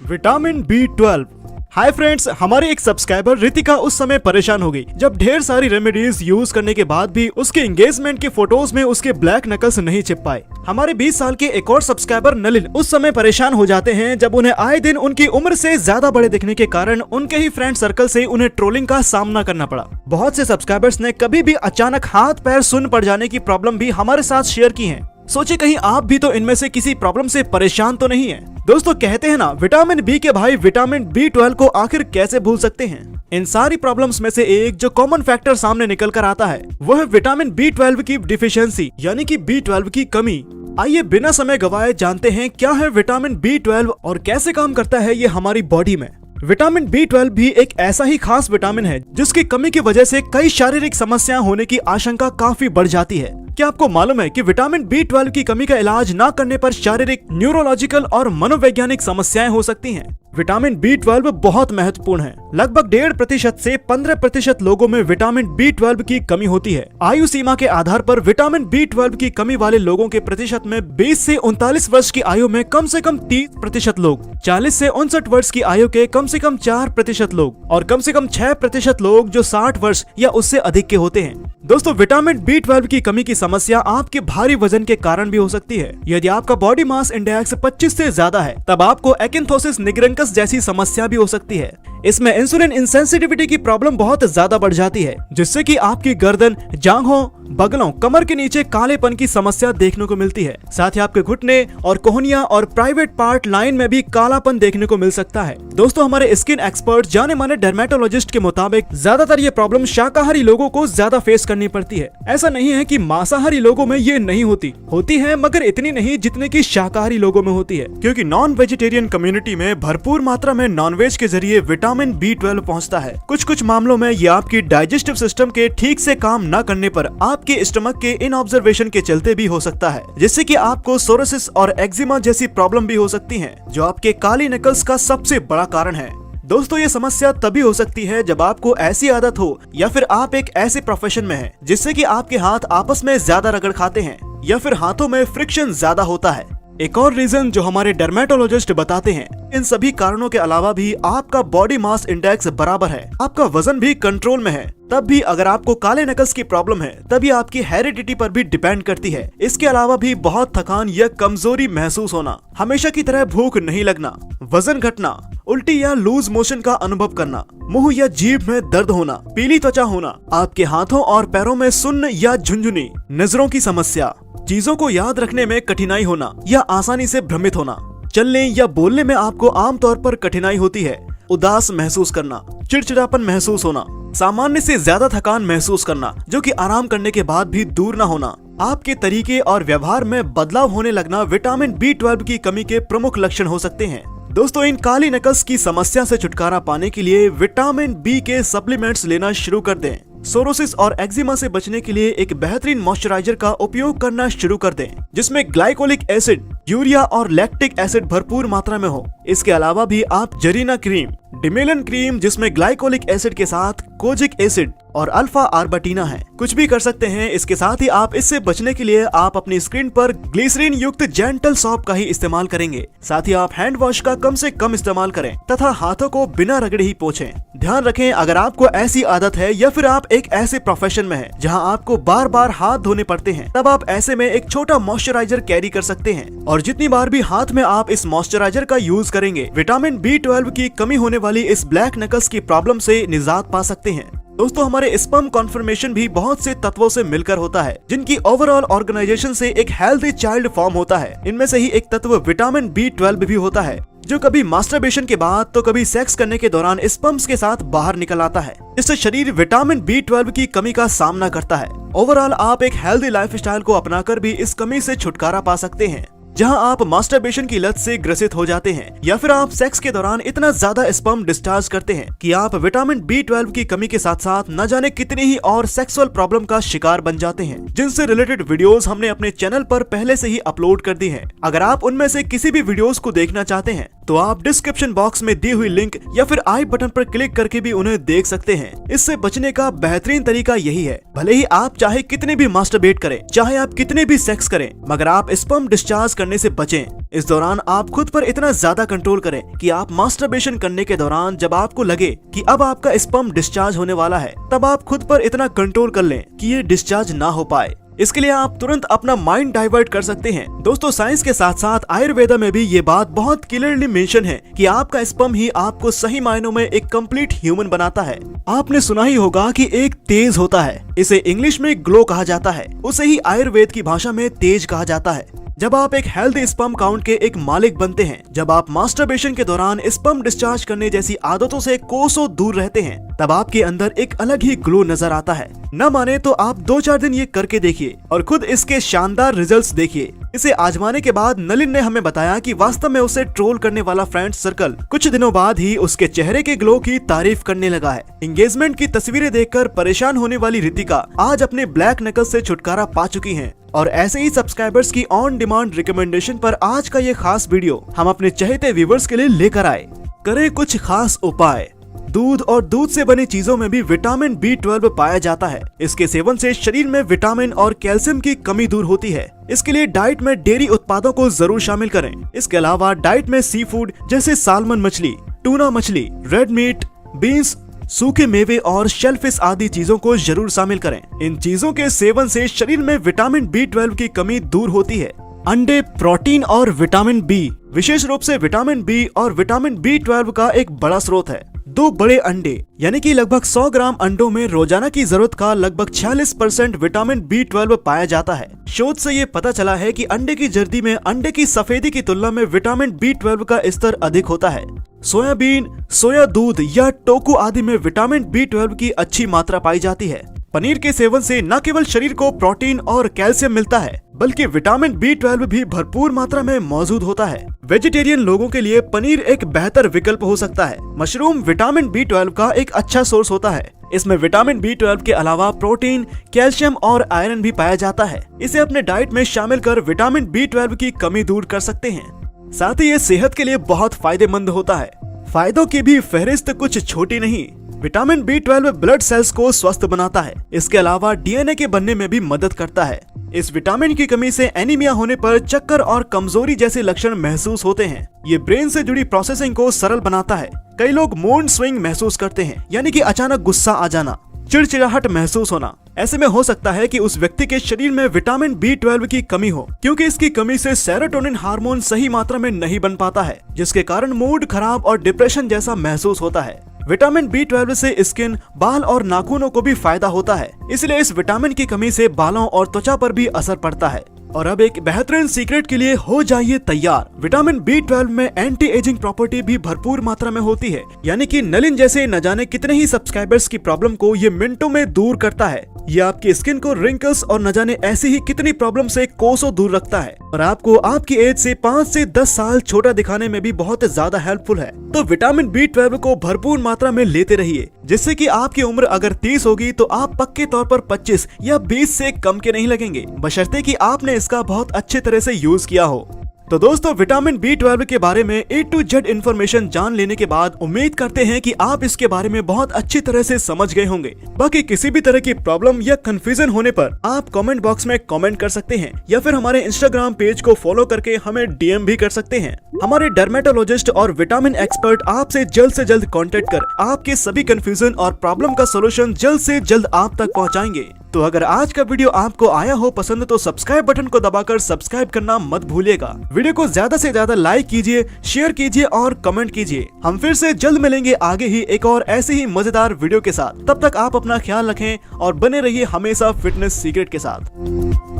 Vitamin B12। Hi friends, हमारे एक subscriber Ritika उस समय परेशान हो गई जब ढेर सारी रेमेडीज यूज करने के बाद भी उसके एंगेजमेंट के फोटोज में उसके ब्लैक नकल्स नहीं चिप पाए। हमारे 20 साल के एक और सब्सक्राइबर नलिन उस समय परेशान हो जाते हैं जब उन्हें आए दिन उनकी उम्र से ज्यादा बड़े दिखने के कारण उनके ही फ्रेंड सर्कल से उन्हें ट्रोलिंग का सामना करना पड़ा। बहुत से सब्सक्राइबर्स ने कभी भी अचानक हाथ पैर सुन्न पड़ जाने की प्रॉब्लम भी हमारे साथ शेयर की है। सोचे कहीं आप भी तो इनमें से किसी प्रॉब्लम से परेशान तो नहीं है। दोस्तों कहते हैं ना, विटामिन बी के भाई विटामिन B12 को आखिर कैसे भूल सकते हैं। इन सारी प्रॉब्लम्स में से एक जो कॉमन फैक्टर सामने निकल कर आता है वो है विटामिन B12 की डिफिशियंसी यानी कि B12 की कमी। आइए बिना समय गवाए जानते हैं क्या है विटामिन B12 और कैसे काम करता है ये हमारी बॉडी में। विटामिन B12 भी एक ऐसा ही खास विटामिन है जिसकी कमी की वजह से कई शारीरिक समस्याएं होने की आशंका काफी बढ़ जाती है। क्या आपको मालूम है कि विटामिन B12 की कमी का इलाज न करने पर शारीरिक, न्यूरोलॉजिकल और मनोवैज्ञानिक समस्याएं हो सकती हैं। विटामिन B12 बहुत महत्वपूर्ण है। लगभग 1.5% से 15% लोगों में विटामिन B12 की कमी होती है। आयु सीमा के आधार पर विटामिन B12 की कमी वाले लोगों के प्रतिशत में 20 से 39 वर्ष की आयु में कम से कम 30% लोग, 40 से 59 वर्ष की आयु के कम से कम 4% लोग और कम से कम 6% लोग जो 60 वर्ष या उससे अधिक के होते हैं। दोस्तों विटामिन B12 की कमी की समस्या आपके भारी वजन के कारण भी हो सकती है। यदि आपका बॉडी मास इंडेक्स 25 से ज्यादा है तब आपको एकिन्थोसिस निग्रेंकस जैसी समस्या भी हो सकती है। इसमें इंसुलिन इंसेंसिटिविटी की प्रॉब्लम बहुत ज्यादा बढ़ जाती है जिससे कि आपकी गर्दन, जांघों, बगलों, कमर के नीचे कालेपन की समस्या देखने को मिलती है। साथ ही आपके घुटने और कोहनिया और प्राइवेट पार्ट लाइन में भी कालापन देखने को मिल सकता है। दोस्तों हमारे स्किन एक्सपर्ट जाने माने डर्मेटोलॉजिस्ट के मुताबिक ज्यादातर ये प्रॉब्लम शाकाहारी लोगों को ज्यादा फेस करनी पड़ती है। ऐसा नहीं है कि मांसाहारी लोगों में ये नहीं होती है मगर इतनी नहीं जितने की शाकाहारी लोगों में होती है, क्योंकि नॉन वेजिटेरियन कम्युनिटी में भरपूर मात्रा में नॉनवेज के जरिए विटामिन B12 पहुंचता है। कुछ मामलों में ये आपकी डाइजेस्टिव सिस्टम के ठीक से काम न करने पर आपके स्टमक के इन ऑब्जर्वेशन के चलते भी हो सकता है, जिससे कि आपको सोरोसिस और एक्जिमा जैसी प्रॉब्लम भी हो सकती है जो आपके काली नकल्स का सबसे बड़ा कारण है। दोस्तों ये समस्या तभी हो सकती है जब आपको ऐसी आदत हो या फिर आप एक ऐसे प्रोफेशन में हैं जिससे कि आपके हाथ आपस में ज्यादा रगड़ खाते हैं या फिर हाथों में फ्रिक्शन ज्यादा होता है। एक और रीजन जो हमारे डर्मेटोलॉजिस्ट बताते हैं, इन सभी कारणों के अलावा भी आपका बॉडी मास इंडेक्स बराबर है, आपका वजन भी कंट्रोल में है, तब भी अगर आपको काले नकल्स की प्रॉब्लम है तभी आपकी हेरिडिटी पर भी डिपेंड करती है। इसके अलावा भी बहुत थकान या कमजोरी महसूस होना, हमेशा की तरह भूख नहीं लगना, वजन घटना, उल्टी या लूज मोशन का अनुभव करना, मुंह या जीभ में दर्द होना, पीली त्वचा होना, आपके हाथों और पैरों में सुन्न या झुंझुनी, नजरों की समस्या, चीजों को याद रखने में कठिनाई होना या आसानी से भ्रमित होना, चलने या बोलने में आपको आमतौर पर कठिनाई होती है, उदास महसूस करना, चिड़चिड़ापन महसूस होना, सामान्य से ज्यादा थकान महसूस करना जो कि आराम करने के बाद भी दूर न होना, आपके तरीके और व्यवहार में बदलाव होने लगना विटामिन B12 की कमी के प्रमुख लक्षण हो सकते हैं। दोस्तों इन काली नकल्स की समस्या से छुटकारा पाने के लिए विटामिन B के सप्लीमेंट्स लेना शुरू कर दें। सोरोसिस और एक्जिमा से बचने के लिए एक बेहतरीन मॉइस्चराइजर का उपयोग करना शुरू कर दें जिसमें ग्लाइकोलिक एसिड, यूरिया और लैक्टिक एसिड भरपूर मात्रा में हो। इसके अलावा भी आप जरीना क्रीम, डिमेलन क्रीम जिसमें ग्लाइकोलिक एसिड के साथ कोजिक एसिड और अल्फा आर्बटीना है, कुछ भी कर सकते हैं। इसके साथ ही आप इससे बचने के लिए आप अपनी स्किन पर ग्लिसरीन युक्त जेंटल सॉप का ही इस्तेमाल करेंगे। साथ ही आप हैंड वॉश का कम से कम इस्तेमाल करें तथा हाथों को बिना रगड़े ही पोंछें। ध्यान रखें, अगर आपको ऐसी आदत है या फिर आप एक ऐसे प्रोफेशन में हैं जहां आपको बार बार हाथ धोने पड़ते हैं, तब आप ऐसे में एक छोटा मॉइस्चराइजर कैरी कर सकते हैं और जितनी बार भी हाथ में आप इस मॉइस्चराइजर का यूज करेंगे विटामिन B12 की कमी होने वाली इस ब्लैक नकल्स की प्रॉब्लम से निजात पा सकते हैं। दोस्तों हमारे स्पर्म कॉन्फर्मेशन भी बहुत से तत्वों से मिलकर होता है जिनकी ओवरऑल ऑर्गेनाइजेशन से एक हेल्थी चाइल्ड फॉर्म होता है। इनमें से ही एक तत्व विटामिन B12 भी होता है जो कभी मास्टरबेशन के बाद तो कभी सेक्स करने के दौरान स्पर्म्स के साथ बाहर निकल आता है। इससे शरीर विटामिन B12 की कमी का सामना करता है। ओवरऑल आप एक हेल्दी लाइफस्टाइल को अपनाकर भी इस कमी से छुटकारा पा सकते हैं। जहां आप मास्टरबेशन की लत से ग्रसित हो जाते हैं या फिर आप सेक्स के दौरान इतना ज्यादा स्पर्म डिस्चार्ज करते हैं कि आप विटामिन B12 की कमी के साथ साथ न जाने कितनी ही और सेक्सुअल प्रॉब्लम का शिकार बन जाते हैं, जिनसे रिलेटेड वीडियोस हमने अपने चैनल पर पहले से ही अपलोड कर दी हैं। अगर आप उनमें से किसी भी वीडियोस को देखना चाहते हैं तो आप डिस्क्रिप्शन बॉक्स में दी हुई लिंक या फिर आई बटन पर क्लिक करके भी उन्हें देख सकते हैं। इससे बचने का बेहतरीन तरीका यही है, भले ही आप चाहे कितने भी मास्टरबेट करें, चाहे आप कितने भी सेक्स करें, मगर आप स्पर्म डिस्चार्ज करने से बचें। इस दौरान आप खुद पर इतना ज्यादा कंट्रोल करें कि आप मास्टरबेशन करने के दौरान जब आपको लगे कि अब आपका स्पर्म डिस्चार्ज होने वाला है, तब आप खुद पर इतना कंट्रोल कर लें कि ये डिस्चार्ज ना हो पाए। इसके लिए आप तुरंत अपना माइंड डाइवर्ट कर सकते हैं। दोस्तों, साइंस के साथ साथ आयुर्वेदा में भी ये बात बहुत क्लियरली मेंशन है कि आपका स्पर्म ही आपको सही मायनों में एक कंप्लीट ह्यूमन बनाता है। आपने सुना ही होगा कि एक तेज होता है, इसे इंग्लिश में ग्लो कहा जाता है, उसे ही आयुर्वेद की भाषा में तेज कहा जाता है। जब आप एक हेल्दी स्पर्म काउंट के एक मालिक बनते हैं, जब आप मास्टरबेशन के दौरान स्पर्म डिस्चार्ज करने जैसी आदतों से कोसों दूर रहते हैं, तब आपके अंदर एक अलग ही ग्लो नजर आता है। न माने तो आप 2-4 दिन ये करके देखिए और खुद इसके शानदार रिजल्ट्स देखिए। इसे आजमाने के बाद नलिन ने हमें बताया कि वास्तव में उसे ट्रोल करने वाला फ्रेंड सर्कल कुछ दिनों बाद ही उसके चेहरे के ग्लो की तारीफ करने लगा है। एंगेजमेंट की तस्वीरें देखकर परेशान होने वाली रितिका आज अपने ब्लैक नकल्स से छुटकारा पा चुकी हैं। और ऐसे ही सब्सक्राइबर्स की ऑन डिमांड रिकमेंडेशन पर आज का ये खास वीडियो हम अपने चहेते व्यूवर्स के लिए लेकर आए। करें कुछ खास उपाय। दूध और दूध से बनी चीजों में भी विटामिन B12 पाया जाता है। इसके सेवन से शरीर में विटामिन और कैल्शियम की कमी दूर होती है। इसके लिए डाइट में डेयरी उत्पादों को जरूर शामिल करें। इसके अलावा डाइट में सी फूड जैसे सालमन मछली, टूना मछली, रेड मीट, बीन्स, सूखे मेवे और शेलफिश आदि चीजों को जरूर शामिल करें। इन चीजों के सेवन से शरीर में विटामिन B12 की कमी दूर होती है। अंडे प्रोटीन और विटामिन B, विशेष रूप से विटामिन B और विटामिन B12 का एक बड़ा स्रोत है। 2 बड़े अंडे यानी कि लगभग 100 ग्राम अंडों में रोजाना की जरूरत का लगभग 46% विटामिन B12 पाया जाता है। शोध से ये पता चला है कि अंडे की जर्दी में अंडे की सफेदी की तुलना में विटामिन B12 का स्तर अधिक होता है। सोयाबीन, सोया दूध या टोकू आदि में विटामिन B12 की अच्छी मात्रा पाई जाती है। पनीर के सेवन से न केवल शरीर को प्रोटीन और कैल्शियम मिलता है, बल्कि विटामिन B12 भी भरपूर मात्रा में मौजूद होता है। वेजिटेरियन लोगों के लिए पनीर एक बेहतर विकल्प हो सकता है। मशरूम विटामिन B12 का एक अच्छा सोर्स होता है। इसमें विटामिन B12 के अलावा प्रोटीन, कैल्शियम और आयरन भी पाया जाता है। इसे अपने डाइट में शामिल कर विटामिन B12 की कमी दूर कर सकते हैं। साथ ही ये सेहत के लिए बहुत फायदेमंद होता है। फायदों की भी फहरिस्त कुछ छोटी नहीं। विटामिन B12 ब्लड सेल्स को स्वस्थ बनाता है। इसके अलावा DNA के बनने में भी मदद करता है। इस विटामिन की कमी से एनीमिया होने पर चक्कर और कमजोरी जैसे लक्षण महसूस होते हैं। ये ब्रेन से जुड़ी प्रोसेसिंग को सरल बनाता है। कई लोग मूड स्विंग महसूस करते हैं, यानी कि अचानक गुस्सा आ जाना, चिड़चिड़ाहट महसूस होना। ऐसे में हो सकता है कि उस व्यक्ति के शरीर में विटामिन B12 की कमी हो, क्योंकि इसकी कमी से सेरोटोनिन हार्मोन सही मात्रा में नहीं बन पाता है, जिसके कारण मूड खराब और डिप्रेशन जैसा महसूस होता है। विटामिन B12 से स्किन, बाल और नाखूनों को भी फायदा होता है। इसलिए इस विटामिन की कमी से बालों और त्वचा पर भी असर पड़ता है। और अब एक बेहतरीन सीक्रेट के लिए हो जाइए तैयार। विटामिन B12 में एंटी एजिंग प्रॉपर्टी भी भरपूर मात्रा में होती है, यानी कि नलिन जैसे न जाने कितने ही सब्सक्राइबर्स की प्रॉब्लम को ये मिनटों में दूर करता है। ये आपकी स्किन को रिंकल्स और न जाने ऐसी ही कितनी प्रॉब्लम से कोसों दूर रखता है और आपको आपकी एज से 5 से 10 साल छोटा दिखाने में भी बहुत ज्यादा हेल्पफुल है। तो विटामिन B12 को भरपूर मात्रा में लेते रहिए, जिससे कि आपकी उम्र अगर 30 होगी तो आप पक्के तौर पर 25 या 20 से कम के नहीं लगेंगे, बशर्ते कि आपने इसका बहुत अच्छे तरह से यूज किया हो। तो दोस्तों, विटामिन B12 के बारे में A to Z इन्फॉर्मेशन जान लेने के बाद उम्मीद करते हैं कि आप इसके बारे में बहुत अच्छी तरह से समझ गए होंगे। बाकी किसी भी तरह की प्रॉब्लम या कंफ्यूजन होने पर आप कमेंट बॉक्स में कमेंट कर सकते हैं या फिर हमारे इंस्टाग्राम पेज को फॉलो करके हमें DM भी कर सकते हैं। हमारे डर्मेटोलॉजिस्ट और विटामिन एक्सपर्ट आपसे जल्द से जल्द कॉन्टेक्ट कर आपके सभी कंफ्यूजन और प्रॉब्लम का सोल्यूशन जल्द से जल्द आप तक पहुँचाएंगे। तो अगर आज का वीडियो आपको आया हो पसंद तो सब्सक्राइब बटन को दबाकर सब्सक्राइब करना मत भूलिएगा। वीडियो को ज्यादा से ज्यादा लाइक कीजिए, शेयर कीजिए और कमेंट कीजिए। हम फिर से जल्द मिलेंगे आगे ही एक और ऐसे ही मजेदार वीडियो के साथ। तब तक आप अपना ख्याल रखें और बने रहिए हमेशा फिटनेस सीक्रेट के साथ।